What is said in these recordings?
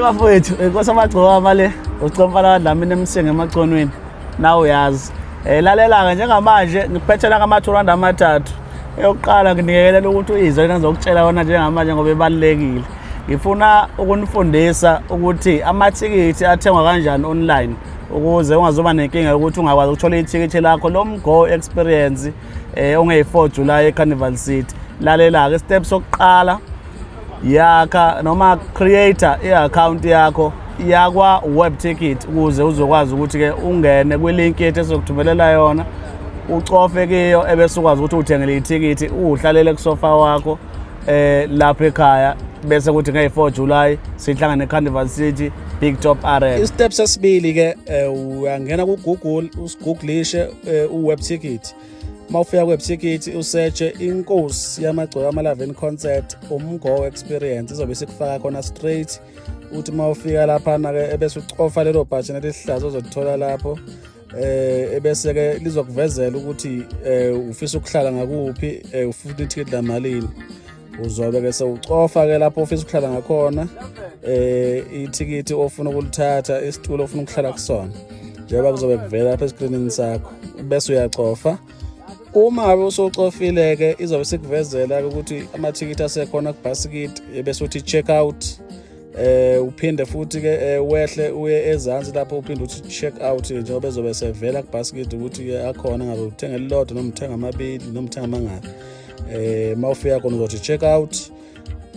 Bafowethu, inkosi amagcoka amale ucomfana kadlamini emsinga emaconweni nawe uyazi. Lalela-ke njengamanje ngiphethela ngama-200 amathathu. Eyokuqala nginikelela ukuthi uyizwe lena ngizokutshela yona njengamanje ngoba ebalulekile. Ngifuna ukunifundisa ukuthi amathikithi athengwa kanjani online ukuze ungazoba nenkinga ukuthi ungakwazi ukuthola ithikithi lakho loMgo Experience onge-4 July eCarnival City. Lalela-ke step sokuqala yakha noma creator i-account yakho yakwa WebTicket ukuze uzokwazi ukuthi-ke ungene kwilink yethu esizokuthumelela yona, ucofe kiyo ebese ukwazi ukuthi uthengele ithikithi uhlalele kusofa wakho lapha ekhaya bese kuthi nge-4 July sihlangane eCarnival City Big Top Arena. Istep sesibili-ke uyangena kuGoogle usiguglishe uWebTicket. Mawufika kuWebTicket usearche inkosi yamagcoka ama-11 concert uMgo Experience izobe sikufaka khona straight. Uthi mawufika laphana-ke ebese ucofa lelo button elihlaza ozothola lapho ebese-ke lizokuvezela ukuthi ufisa ukuhlala ngakuphi, ufuna ithikithi lamalini. Uzobe-ke sewucofa-ke lapho ufisa ukuhlala ngakhona ithikithi ofuna ukulithatha, isitulo ofuna ukuhlala kusona njengoba kuzobe kuvela lapha esikrinini sakho bese uyacofa. Uma ngabe usucofile-ke izobe sikuvezela ukuthi amathikithi asekhona kubhasikiti ebese uthi check out. Uphinde futhi-ke wehle uye ezansi lapho uphinde uthi check out njengoba ezobe sevela kubhasikiti ukuthi-ke akhona ngabe uthenga elilodwa noma uthenga amabili noma uthenga amangaki. Mawufika khona uzothi check out.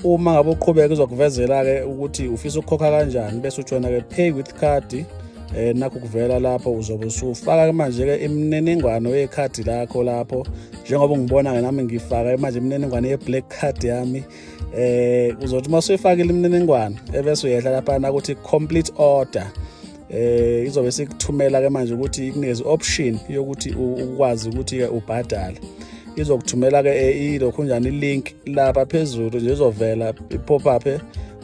Uma ngabe uqhubeka izokuvezela-ke ukuthi ufisa ukukhokha kanjani bese ujoyina-ke pay with card. Nakho kuvela lapho uzobe usufaka manje-ke imininingwane yekhadi lakho lapho njengoba ungibona-ke nami ngifaka manje imininingwane ye-black card yami. Uzothi uma usuyifakile imininingwane ebese uyehla laphana ukuthi complete order. Izobe sikuthumela-ke manje ukuthi ikunikeze option yokuthi ukwazi ukuthi-ke ubhadale. Izokuthumela-ke ilokhu njani ilink lapha phezulu nje izovela i-pop up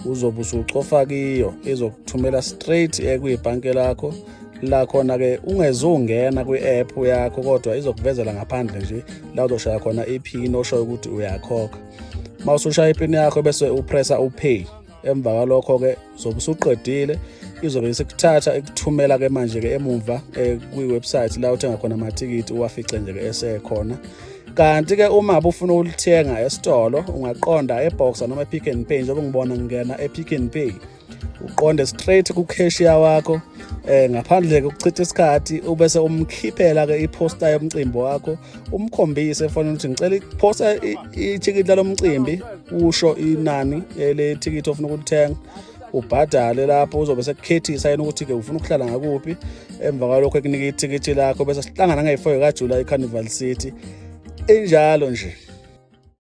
uzobe usucofa kiyo izokuthumela straight kuyibhanke lakho la khona-ke ungezungena kwi-app yakho kodwa izokuvezela ngaphandle nje la uzoshaya khona iphini oshoyo ukuthi uyakhokha. Uma usushaya iphini yakho bese upressa upay. Emva kwalokho-ke uzobe usuqedile izobe isikuthatha ikuthumela-ke manje-ke emumva kwi-website la uthenga khona amathikithi uwafice nje-ke esekhona. Kanti-ke uma ngabe ufuna ukulithenga esitolo ungaqonda eBoxer noma ePick n Pay njengoba ngibona ngena ePick n Pay. Uqonde straight ku-cashier wakho ngaphandle kokuchitha isikhathi ubese umkhiphela-ke iposta yomcimbi wakho umkhombise efonini ukuthi ngicela iphosta ithikithi lomcimbi usho inani lethikithi ofuna ukulithenga ubhadale lapho uzobe sekukhethisa yena ukuthi-ke ufuna ukuhlala ngakuphi. Emva kwalokho ekunika ithikithi lakho bese sihlangana nge-4 July eCarnival City. Injalo nje.